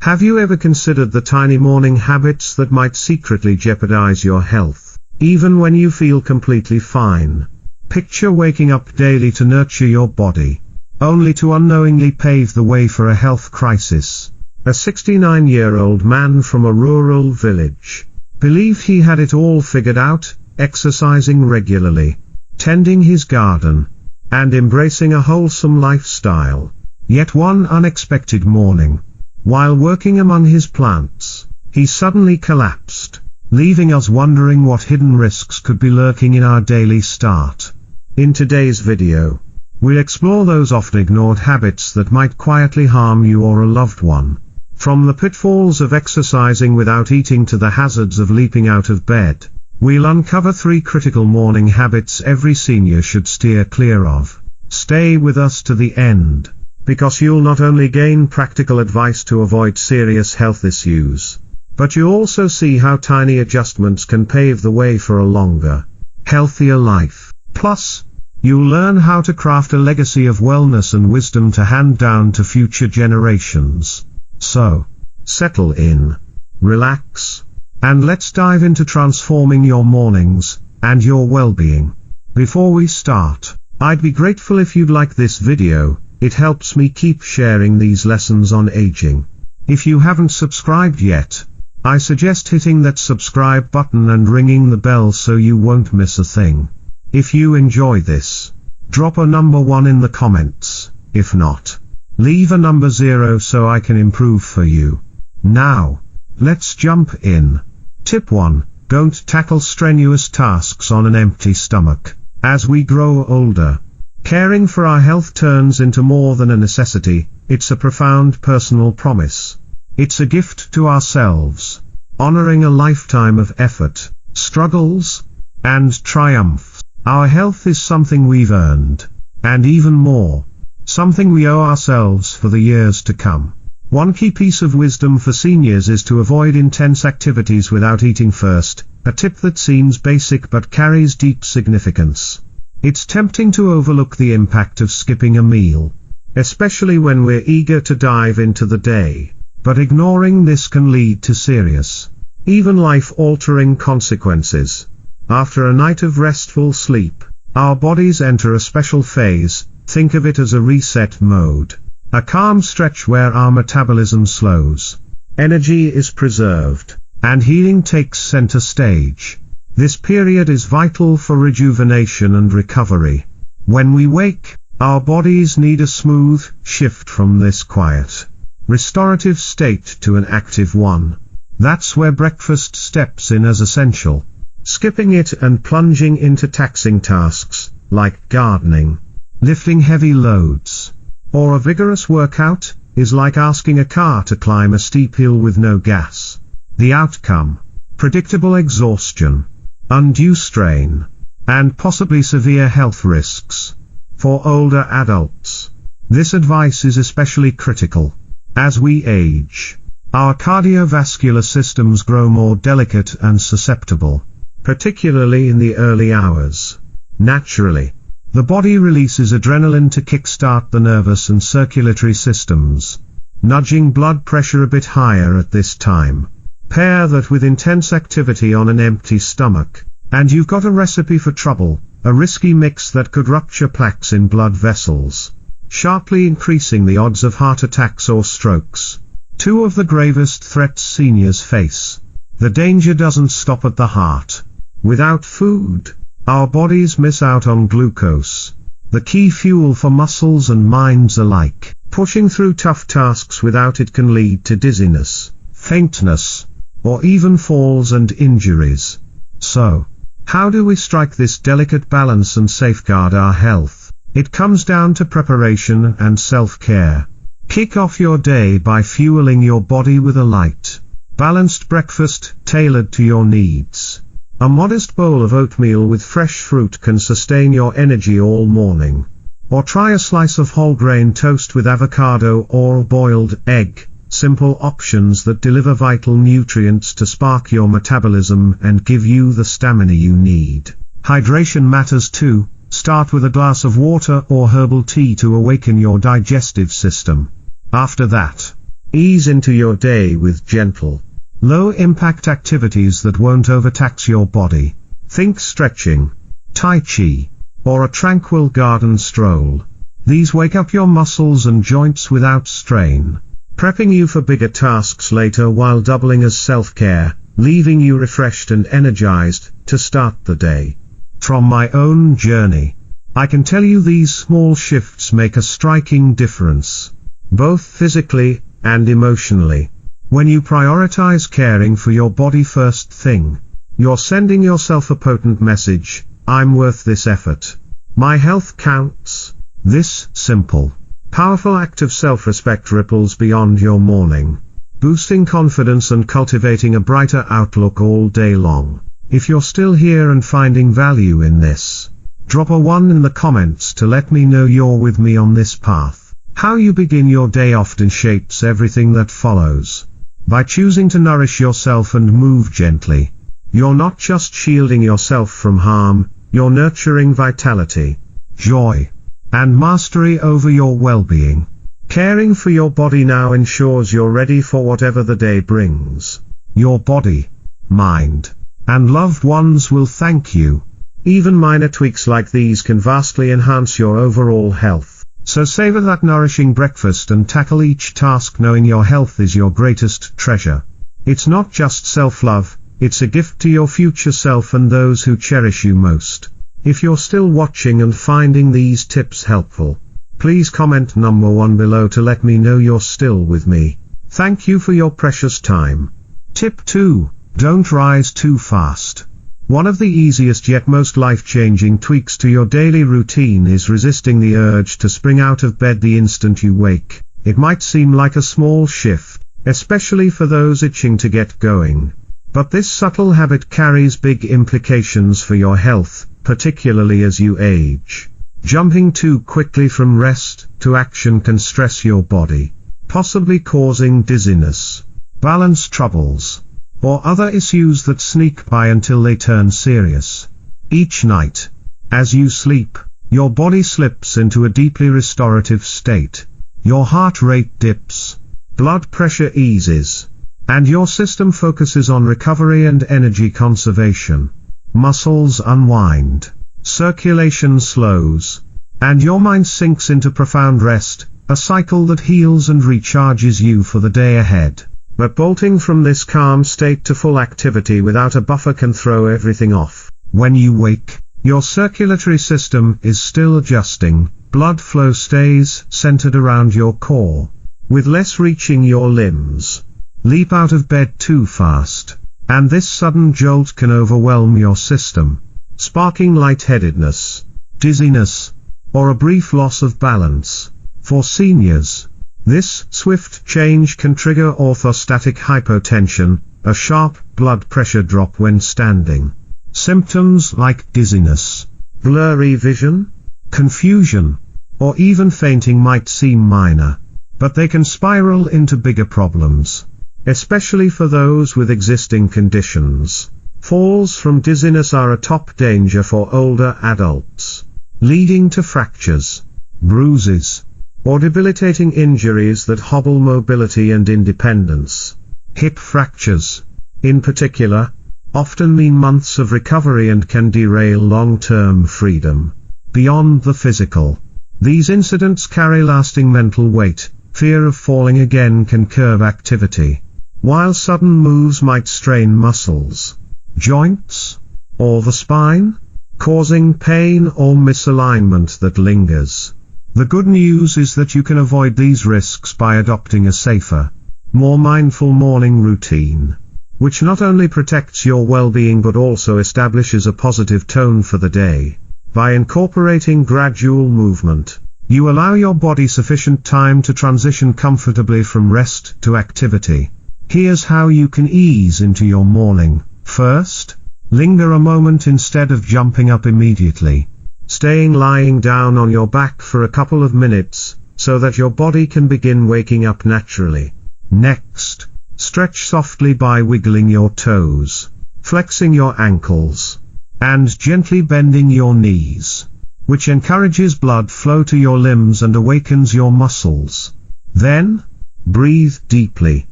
Have you ever considered the tiny morning habits that might secretly jeopardize your health, even when you feel completely fine? Picture waking up daily to nurture your body, only to unknowingly pave the way for a health crisis. A 69-year-old man from a rural village believed he had it all figured out, exercising regularly, tending his garden, and embracing a wholesome lifestyle. Yet one unexpected morning, while working among his plants, he suddenly collapsed, leaving us wondering what hidden risks could be lurking in our daily start. In today's video, we'll explore those often ignored habits that might quietly harm you or a loved one. From the pitfalls of exercising without eating to the hazards of leaping out of bed, we'll uncover 3 critical morning habits every senior should steer clear of. Stay with us to the end, because you'll not only gain practical advice to avoid serious health issues, but you'll also see how tiny adjustments can pave the way for a longer, healthier life. Plus, you'll learn how to craft a legacy of wellness and wisdom to hand down to future generations. So, settle in, relax, and let's dive into transforming your mornings and your well-being. Before we start, I'd be grateful if you'd like this video. It helps me keep sharing these lessons on aging. If you haven't subscribed yet, I suggest hitting that subscribe button and ringing the bell so you won't miss a thing. If you enjoy this, drop a number 1 in the comments. If not, leave a number 0 so I can improve for you. Now, let's jump in. Tip 1. Don't tackle strenuous tasks on an empty stomach. As we grow older, caring for our health turns into more than a necessity. It's a profound personal promise. It's a gift to ourselves, honoring a lifetime of effort, struggles, and triumphs. Our health is something we've earned, and even more, something we owe ourselves for the years to come. One key piece of wisdom for seniors is to avoid intense activities without eating first, a tip that seems basic but carries deep significance. It's tempting to overlook the impact of skipping a meal, especially when we're eager to dive into the day, but ignoring this can lead to serious, even life-altering consequences. After a night of restful sleep, our bodies enter a special phase. Think of it as a reset mode, a calm stretch where our metabolism slows, energy is preserved, and healing takes center stage. This period is vital for rejuvenation and recovery. When we wake, our bodies need a smooth shift from this quiet, restorative state to an active one. That's where breakfast steps in as essential. Skipping it and plunging into taxing tasks, like gardening, lifting heavy loads, or a vigorous workout, is like asking a car to climb a steep hill with no gas. The outcome: predictable exhaustion, undue strain, and possibly severe health risks. For older adults, this advice is especially critical. As we age, our cardiovascular systems grow more delicate and susceptible, particularly in the early hours. Naturally, the body releases adrenaline to kickstart the nervous and circulatory systems, nudging blood pressure a bit higher at this time. Pair that with intense activity on an empty stomach, and you've got a recipe for trouble, a risky mix that could rupture plaques in blood vessels, sharply increasing the odds of heart attacks or strokes. 2 of the gravest threats seniors face. The danger doesn't stop at the heart. Without food, our bodies miss out on glucose, the key fuel for muscles and minds alike. Pushing through tough tasks without it can lead to dizziness, faintness, or even falls and injuries. So, how do we strike this delicate balance and safeguard our health? It comes down to preparation and self-care. Kick off your day by fueling your body with a light, balanced breakfast tailored to your needs. A modest bowl of oatmeal with fresh fruit can sustain your energy all morning. Or try a slice of whole grain toast with avocado or a boiled egg. Simple options that deliver vital nutrients to spark your metabolism and give you the stamina you need. Hydration matters too. Start with a glass of water or herbal tea to awaken your digestive system. After that, Ease into your day with gentle, low-impact activities that won't overtax your body. Think stretching, Tai Chi, or a tranquil garden stroll. These wake up your muscles and joints without strain, prepping you for bigger tasks later while doubling as self-care, leaving you refreshed and energized to start the day. From my own journey, I can tell you these small shifts make a striking difference, both physically and emotionally. When you prioritize caring for your body first thing, you're sending yourself a potent message: I'm worth this effort. My health counts. This simple, powerful act of self-respect ripples beyond your morning, boosting confidence and cultivating a brighter outlook all day long. If you're still here and finding value in this, drop a 1 in the comments to let me know you're with me on this path. How you begin your day often shapes everything that follows. By choosing to nourish yourself and move gently, you're not just shielding yourself from harm, you're nurturing vitality, joy, and mastery over your well-being. Caring for your body now ensures you're ready for whatever the day brings. Your body, mind, and loved ones will thank you. Even minor tweaks like these can vastly enhance your overall health. So savor that nourishing breakfast and tackle each task knowing your health is your greatest treasure. It's not just self-love, it's a gift to your future self and those who cherish you most. If you're still watching and finding these tips helpful, please comment number 1 below to let me know you're still with me. Thank you for your precious time. Tip 2. Don't rise too fast. One of the easiest yet most life-changing tweaks to your daily routine is resisting the urge to spring out of bed the instant you wake. It might seem like a small shift, especially for those itching to get going. But this subtle habit carries big implications for your health, particularly as you age. Jumping too quickly from rest to action can stress your body, possibly causing dizziness, balance troubles, or other issues that sneak by until they turn serious. Each night, as you sleep, your body slips into a deeply restorative state. Your heart rate dips, blood pressure eases, and your system focuses on recovery and energy conservation. Muscles unwind, circulation slows, and your mind sinks into profound rest, a cycle that heals and recharges you for the day ahead. But bolting from this calm state to full activity without a buffer can throw everything off. When you wake, your circulatory system is still adjusting, blood flow stays centered around your core, with less reaching your limbs. Leap out of bed too fast, and this sudden jolt can overwhelm your system, sparking lightheadedness, dizziness, or a brief loss of balance. For seniors, this swift change can trigger orthostatic hypotension, a sharp blood pressure drop when standing. Symptoms like dizziness, blurry vision, confusion, or even fainting might seem minor, but they can spiral into bigger problems, especially for those with existing conditions. Falls from dizziness are a top danger for older adults, leading to fractures, bruises, or debilitating injuries that hobble mobility and independence. Hip fractures, in particular, often mean months of recovery and can derail long-term freedom. Beyond the physical, these incidents carry lasting mental weight. Fear of falling again can curb activity, while sudden moves might strain muscles, joints, or the spine, causing pain or misalignment that lingers. The good news is that you can avoid these risks by adopting a safer, more mindful morning routine, which not only protects your well-being but also establishes a positive tone for the day. By incorporating gradual movement, you allow your body sufficient time to transition comfortably from rest to activity. Here's how you can ease into your morning. First, linger a moment instead of jumping up immediately, staying lying down on your back for a couple of minutes, so that your body can begin waking up naturally. Next, stretch softly by wiggling your toes, flexing your ankles, and gently bending your knees, which encourages blood flow to your limbs and awakens your muscles. Then, Breathe deeply,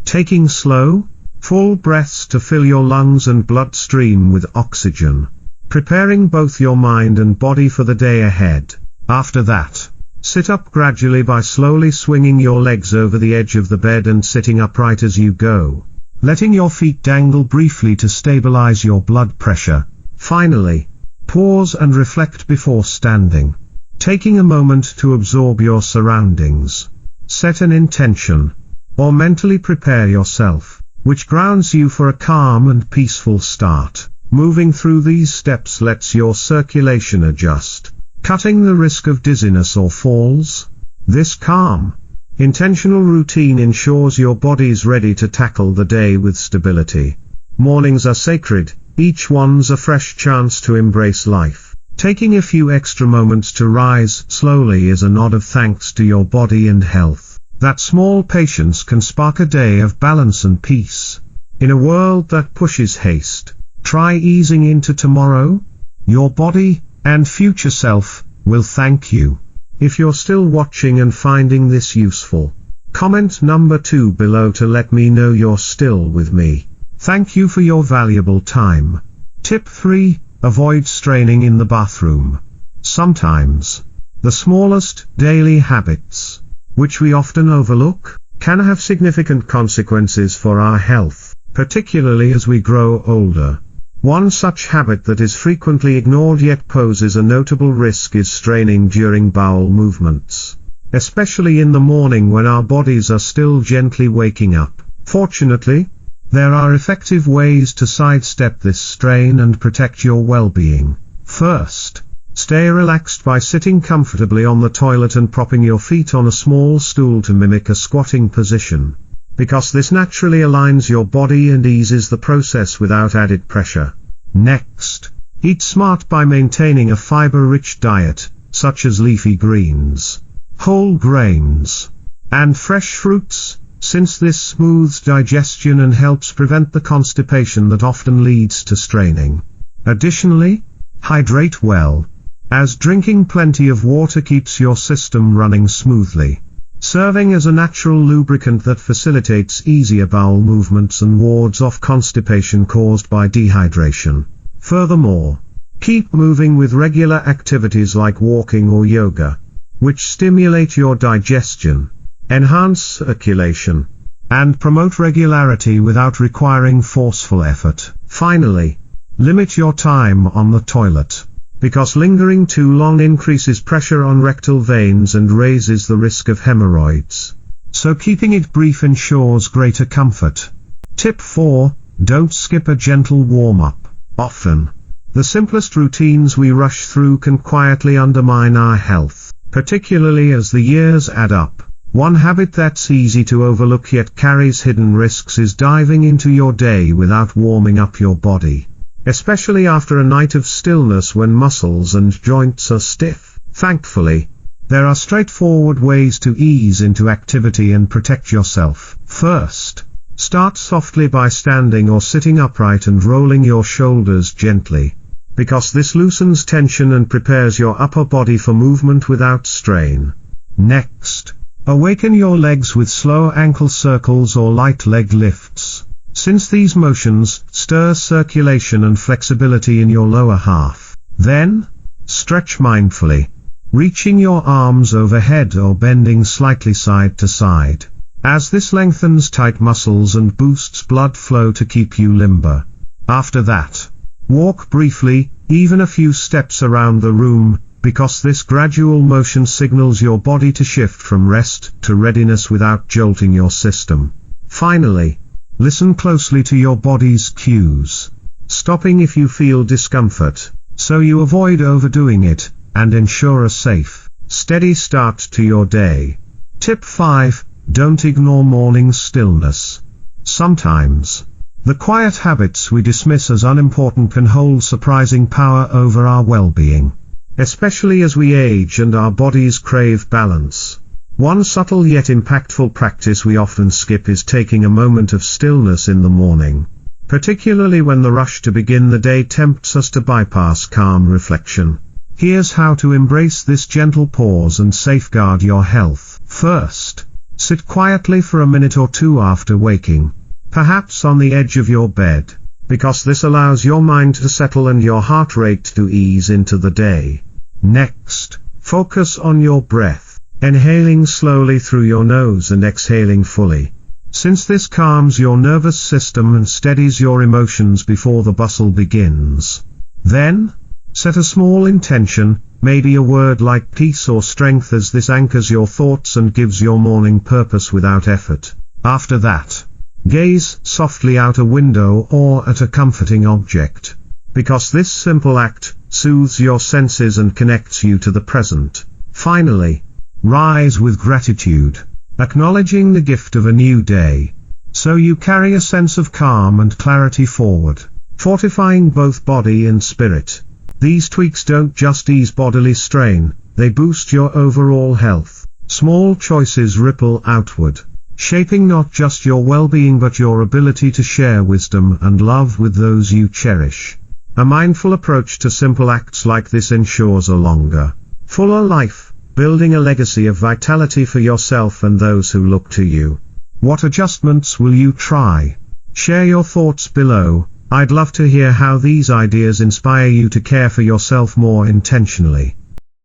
taking slow, full breaths to fill your lungs and bloodstream with oxygen, preparing both your mind and body for the day ahead. After that, sit up gradually by slowly swinging your legs over the edge of the bed and sitting upright as you go, letting your feet dangle briefly to stabilize your blood pressure. Finally, pause and reflect before standing, taking a moment to absorb your surroundings. Set an intention, or mentally prepare yourself, which grounds you for a calm and peaceful start. Moving through these steps lets your circulation adjust, cutting the risk of dizziness or falls. This calm, intentional routine ensures your body's ready to tackle the day with stability. Mornings are sacred, each one's a fresh chance to embrace life. Taking a few extra moments to rise slowly is a nod of thanks to your body and health. That small patience can spark a day of balance and peace. In a world that pushes haste, try easing into tomorrow. Your body, and future self, will thank you. If you're still watching and finding this useful, comment number 2 below to let me know you're still with me. Thank you for your valuable time. Tip 3. Avoid straining in the bathroom. Sometimes, the smallest daily habits, which we often overlook, can have significant consequences for our health, particularly as we grow older. One such habit that is frequently ignored yet poses a notable risk is straining during bowel movements, especially in the morning when our bodies are still gently waking up. Fortunately, there are effective ways to sidestep this strain and protect your well-being. First, stay relaxed by sitting comfortably on the toilet and propping your feet on a small stool to mimic a squatting position, because this naturally aligns your body and eases the process without added pressure. Next, eat smart by maintaining a fiber-rich diet, such as leafy greens, whole grains, and fresh fruits, since this smooths digestion and helps prevent the constipation that often leads to straining. Additionally, hydrate well, as drinking plenty of water keeps your system running smoothly, serving as a natural lubricant that facilitates easier bowel movements and wards off constipation caused by dehydration. Furthermore, keep moving with regular activities like walking or yoga, which stimulate your digestion, enhance circulation, and promote regularity without requiring forceful effort. Finally, limit your time on the toilet, because lingering too long increases pressure on rectal veins and raises the risk of hemorrhoids. So keeping it brief ensures greater comfort. Tip 4. Don't skip a gentle warm-up. Often, the simplest routines we rush through can quietly undermine our health, particularly as the years add up. One habit that's easy to overlook yet carries hidden risks is diving into your day without warming up your body, especially after a night of stillness when muscles and joints are stiff. Thankfully, there are straightforward ways to ease into activity and protect yourself. First, start softly by standing or sitting upright and rolling your shoulders gently, because this loosens tension and prepares your upper body for movement without strain. Next, awaken your legs with slow ankle circles or light leg lifts, since these motions stir circulation and flexibility in your lower half. Then, stretch mindfully, reaching your arms overhead or bending slightly side to side, as this lengthens tight muscles and boosts blood flow to keep you limber. After that, walk briefly, even a few steps around the room, because this gradual motion signals your body to shift from rest to readiness without jolting your system. Finally, listen closely to your body's cues, stopping if you feel discomfort, so you avoid overdoing it, and ensure a safe, steady start to your day. Tip 5. Don't ignore morning stillness. Sometimes, the quiet habits we dismiss as unimportant can hold surprising power over our well-being, especially as we age and our bodies crave balance. One subtle yet impactful practice we often skip is taking a moment of stillness in the morning, particularly when the rush to begin the day tempts us to bypass calm reflection. Here's how to embrace this gentle pause and safeguard your health. First, Sit quietly for a minute or two after waking, perhaps on the edge of your bed, because this allows your mind to settle and your heart rate to ease into the day. Next, focus on your breath, inhaling slowly through your nose and exhaling fully, since this calms your nervous system and steadies your emotions before the bustle begins. Then, set a small intention, maybe a word like peace or strength, as this anchors your thoughts and gives your morning purpose without effort. After that, gaze softly out a window or at a comforting object, because this simple act soothes your senses and connects you to the present. Finally, rise with gratitude, acknowledging the gift of a new day, so you carry a sense of calm and clarity forward, fortifying both body and spirit. These tweaks don't just ease bodily strain, they boost your overall health. Small choices ripple outward, shaping not just your well-being but your ability to share wisdom and love with those you cherish. A mindful approach to simple acts like this ensures a longer, fuller life, building a legacy of vitality for yourself and those who look to you. What adjustments will you try? Share your thoughts below. I'd love to hear how these ideas inspire you to care for yourself more intentionally.